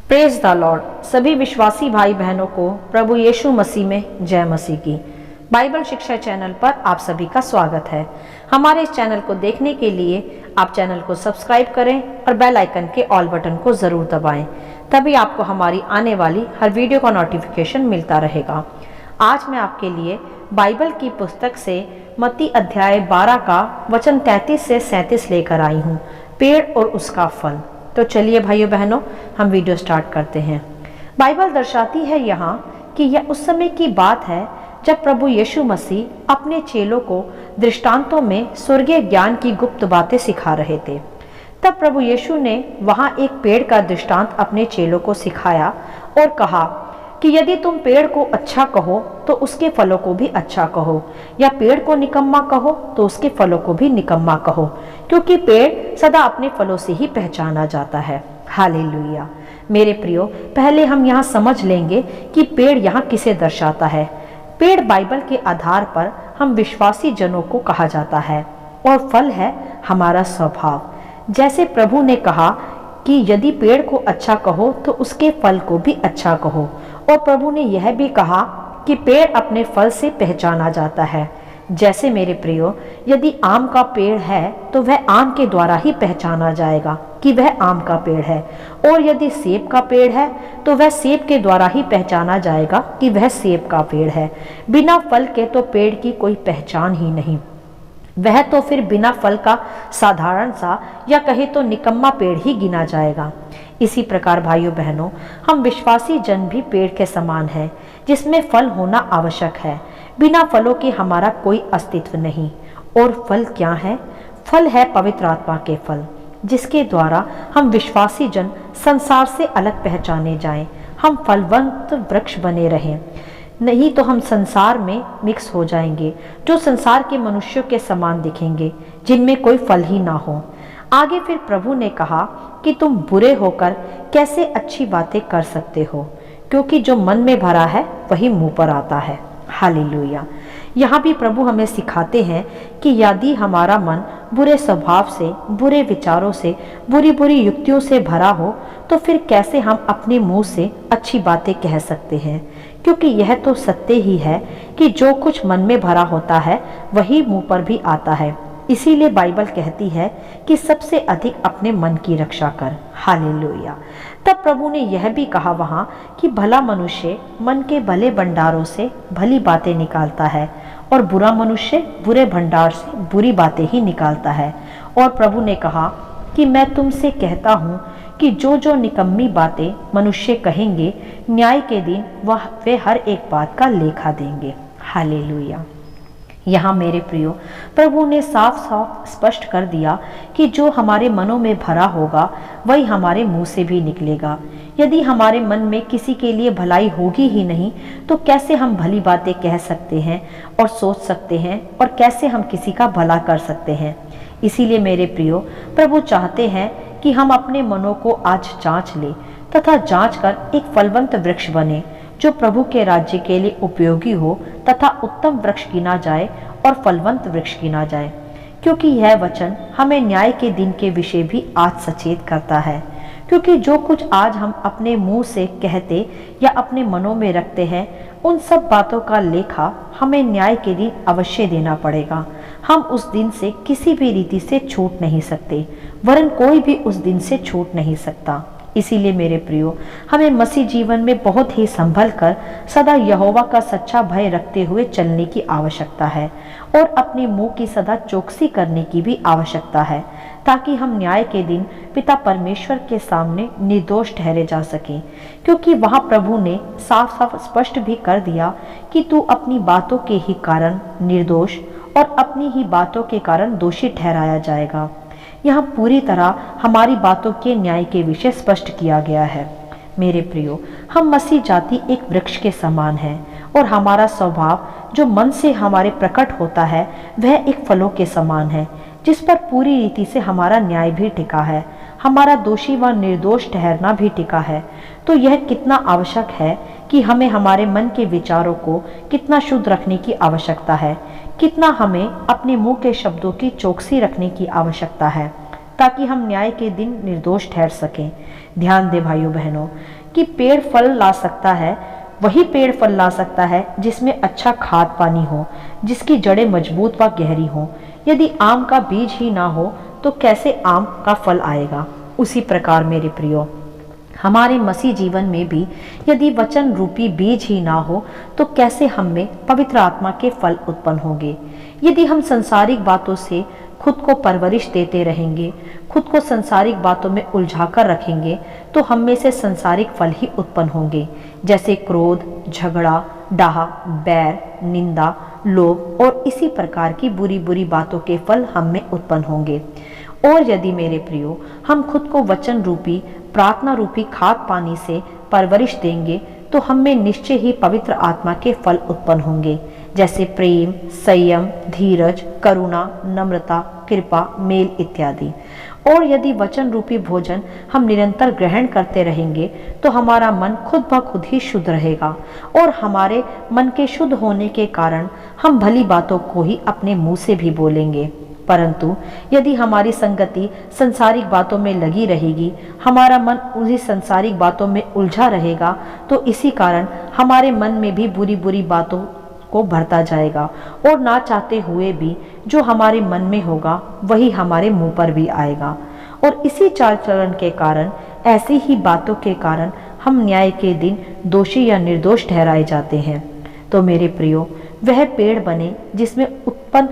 Praise the Lord. सभी विश्वासी भाई बहनों को प्रभु यीशु मसीह में जय मसीह की। बाइबल शिक्षा चैनल पर आप सभी का स्वागत है। हमारे इस चैनल को देखने के लिए आप चैनल को सब्सक्राइब करें और बेल आइकन के ऑल बटन को जरूर दबाएं, तभी आपको हमारी आने वाली हर वीडियो का नोटिफिकेशन मिलता रहेगा। आज मैं आपके लिए बाइबल की पुस्तक से मत्ती अध्याय 12 का वचन 33 से 37 लेकर आई हूँ, पेड़ और उसका फल। तो चलिए भाइयों बहनों, हम वीडियो स्टार्ट करते हैं। बाइबल दर्शाती है यहाँ कि यह उस समय की बात है जब प्रभु यीशु मसीह अपने चेलों को दृष्टांतों में स्वर्गीय ज्ञान की गुप्त बातें सिखा रहे थे। तब प्रभु यीशु ने वहाँ एक पेड़ का दृष्टांत अपने चेलों को सिखाया और कहा कि यदि तुम पेड़ को अच्छा कहो तो उसके फलों को भी अच्छा कहो, या पेड़ को निकम्मा कहो तो उसके फलों को भी निकम्मा कहो, क्योंकि पेड़ सदा अपने फलों से ही पहचाना जाता है। हालेलुया। मेरे प्रियो, पहले हम यहाँ समझ लेंगे कि पेड़ यहाँ किसे दर्शाता है। पेड़ बाइबल के आधार पर हम विश्वासी जनों को कहा जाता है और फल है हमारा स्वभाव। जैसे प्रभु ने कहा कि यदि पेड़ को अच्छा कहो तो उसके फल को भी अच्छा कहो, और प्रभु ने यह भी कहा कि पेड़ अपने फल से पहचाना जाता है। जैसे मेरे प्रियो, यदि आम का पेड़ है तो वह आम के द्वारा ही पहचाना जाएगा कि वह आम का पेड़ है, और यदि सेब का पेड़ है तो वह सेब के द्वारा ही पहचाना जाएगा कि वह सेब का पेड़ है। बिना फल के तो पेड़ की कोई पहचान ही नहीं, वह तो फिर बिना फल का साधारण सा या कहे तो निकम्मा पेड़ ही गिना जाएगा। इसी प्रकार भाइयों बहनों, हम विश्वासी जन भी पेड़ के समान हैं, जिसमें फल होना आवश्यक है। बिना फलों के हमारा कोई अस्तित्व नहीं। और फल क्या है? फल है पवित्र आत्मा के फल, जिसके द्वारा हम विश्वासी जन संसार से अलग पहचाने जाएं। हम फलवंत वृक्ष बने रहें, नहीं तो हम संसार में मिक्स हो जाएंगे, जो संसार के मनुष्यों के समान दिखेंगे, जिनमें कोई फल ही ना हो। आगे फिर प्रभु ने कहा कि तुम बुरे होकर कैसे अच्छी बातें कर सकते हो, क्योंकि जो मन में भरा है वही मुंह पर आता है। हालेलुया। यहाँ भी प्रभु हमें सिखाते हैं कि यदि हमारा मन बुरे स्वभाव से, बुरे विचारों से, बुरी बुरी युक्तियों से भरा हो तो फिर कैसे हम अपने मुंह से अच्छी बातें कह सकते हैं, क्योंकि यह तो सत्य ही है कि जो कुछ मन में भरा होता है वही मुंह पर भी आता है। इसीलिए बाइबल कहती है कि सबसे अधिक अपने मन की रक्षा कर। हालेलुया। तब प्रभु ने यह भी कहा वहाँ कि भला मनुष्य मन के भले भंडारों से भली बातें निकालता है, और बुरा मनुष्य बुरे भंडार से बुरी बातें ही निकालता है। और प्रभु ने कहा कि मैं तुमसे कहता हूँ कि जो जो निकम्मी बातें मनुष्य कहेंगे, न्याय के दिन वे हर एक बात का लेखा देंगे। हालेलुया। यहाँ मेरे प्रियो, प्रभु ने साफ साफ स्पष्ट कर दिया कि जो हमारे मनों में भरा होगा वही हमारे मुंह से भी निकलेगा। यदि हमारे मन में किसी के लिए भलाई होगी ही नहीं तो कैसे हम भली बातें कह सकते हैं और सोच सकते हैं, और कैसे हम किसी का भला कर सकते हैं। इसीलिए मेरे प्रियो, प्रभु चाहते हैं कि हम अपने मनों को आज जांच ले तथा जांच कर एक फलवंत वृक्ष बने, जो प्रभु के राज्य के लिए उपयोगी हो तथा उत्तम वृक्ष गिना जाए और फलवंत वृक्ष गिना जाए। क्योंकि यह वचन हमें न्याय के दिन के विषय भी आज सचेत करता है, क्योंकि जो कुछ आज हम अपने मुंह से कहते या अपने मनों में रखते हैं, उन सब बातों का लेखा हमें न्याय के दिन अवश्य देना पड़ेगा। हम उस दिन से किसी भी रीति से छूट नहीं सकते, वरन कोई भी उस दिन से छूट नहीं सकता। इसीलिए मेरे प्रियो, हमें मसीह जीवन में बहुत ही संभल कर सदा यहोवा का सच्चा भय रखते हुए चलने की आवश्यकता है, और अपने मुंह की सदा चौकसी करने की भी आवश्यकता है, ताकि हम न्याय के दिन पिता परमेश्वर के सामने निर्दोष ठहरे जा सकें। क्योंकि वहाँ प्रभु ने साफ साफ स्पष्ट भी कर दिया कि तू अपनी बातों के ही कारण निर्दोष और अपनी ही बातों के कारण दोषी ठहराया जाएगा। यहाँ पूरी तरह हमारी बातों के न्याय के विषय स्पष्ट किया गया है। मेरे प्रियो, हम मसीह जाति एक वृक्ष के समान है, और हमारा स्वभाव जो मन से हमारे प्रकट होता है वह एक फलों के समान है, जिस पर पूरी रीति से हमारा न्याय भी टिका है, हमारा दोषी व निर्दोष ठहरना भी टिका है। तो यह कितना आवश्यक है कि हमें हमारे मन के विचारों को कितना शुद्ध रखने की आवश्यकता है, कितना हमें अपने मुंह के शब्दों की चौकसी रखने की आवश्यकता है, ताकि हम न्याय के दिन निर्दोष ठहर सकें। ध्यान दे भाइयों बहनों कि पेड़ फल ला सकता है, वही पेड़ फल ला सकता है जिसमें अच्छा खाद पानी हो, जिसकी जड़ें मजबूत व गहरी हो। यदि आम का बीज ही ना हो तो कैसे आम का फल आएगा। उसी प्रकार मेरे प्रियो, हमारे मसीह जीवन में भी यदि वचन रूपी बीज ही ना हो तो कैसे हम में पवित्र आत्मा के फल उत्पन्न होंगे। यदि हम संसारिक बातों से खुद को परवरिश देते रहेंगे, खुद को संसारिक बातों में उलझाकर रखेंगे, तो हम में से संसारिक फल ही उत्पन्न होंगे, जैसे क्रोध, झगड़ा, डाह, बैर, निंदा, लोभ और इसी प्रकार की बुरी बुरी बातों के फल हम में उत्पन्न होंगे। और यदि मेरे प्रियो हम खुद को वचन रूपी, प्रार्थना रूपी खाद पानी से परवरिश देंगे तो हम में निश्चय ही पवित्र आत्मा के फल उत्पन्न होंगे, जैसे प्रेम, संयम, धीरज, करुणा, नम्रता, कृपा, मेल इत्यादि। और यदि वचन रूपी भोजन हम निरंतर ग्रहण करते रहेंगे तो हमारा मन खुद ब खुद ही शुद्ध रहेगा, और हमारे मन के शुद्ध होने के कारण हम भली बातों को ही अपने मुंह से भी बोलेंगे। परंतु यदि हमारी संगति संसारिक बातों में लगी रहेगी, हमारा मन उन्हीं संसारिक बातों में उलझा रहेगा, तो इसी कारण हमारे मन में भी बुरी बुरी बातों को भरता जाएगा, और ना चाहते हुए भी जो हमारे मन में होगा वही हमारे मुंह पर भी आएगा। और इसी चाल चलन के कारण, ऐसी ही बातों के कारण हम न्याय के दिन दोषी या निर्दोष ठहराए जाते हैं। तो मेरे प्रियो, वह पेड़ बने जिसमें उत्तम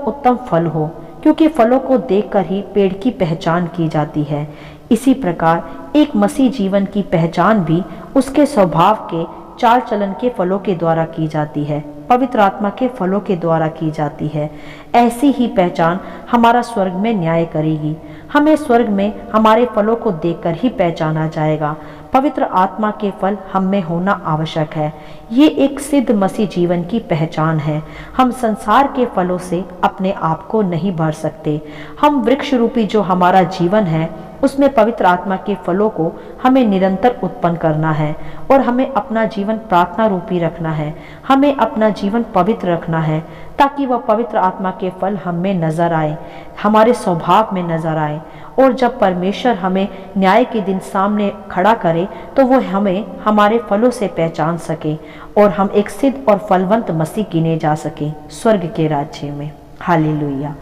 उत्तम फल हो, क्योंकि फलों को देखकर ही पेड़ की पहचान की जाती है। इसी प्रकार एक मसीह जीवन की पहचान भी उसके स्वभाव के, चाल चलन के फलों के द्वारा की जाती है, पवित्र आत्मा के फलों के द्वारा की जाती है। ऐसी ही पहचान हमारा स्वर्ग में न्याय करेगी। हमें स्वर्ग में हमारे फलों को देखकर ही पहचाना जाएगा। पवित्र आत्मा के फल हम में होना आवश्यक है। ये एक सिद्ध मसीह जीवन की पहचान है। हम संसार के फलों से अपने आप को नहीं भर सकते। हम वृक्ष रूपी जो हमारा जीवन है उसमें पवित्र आत्मा के फलों को हमें निरंतर उत्पन्न करना है, और हमें अपना जीवन प्रार्थना रूपी रखना है। हमें अपना जीवन पवित्र रखना है ताकि वह पवित्र आत्मा के फल हम में नजर आए, हमारे स्वभाव में नजर आए। और जब परमेश्वर हमें न्याय के दिन सामने खड़ा करे तो वो हमें हमारे फलों से पहचान सके, और हम एक सिद्ध और फलवंत मसीह गिने जा सके स्वर्ग के राज्य में। हालेलुया।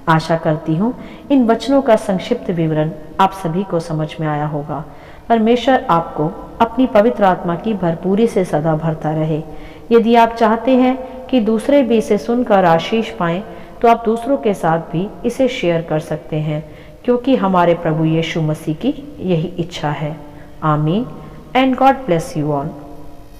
आशा करती हूँ इन वचनों का संक्षिप्त विवरण आप सभी को समझ में आया होगा। परमेश्वर आपको अपनी पवित्र आत्मा की भरपूरी से सदा भरता रहे। यदि आप चाहते हैं कि दूसरे भी इसे सुनकर आशीष पाएं, तो आप दूसरों के साथ भी इसे शेयर कर सकते हैं, क्योंकि हमारे प्रभु यीशु मसीह की यही इच्छा है। आमीन and God bless you all.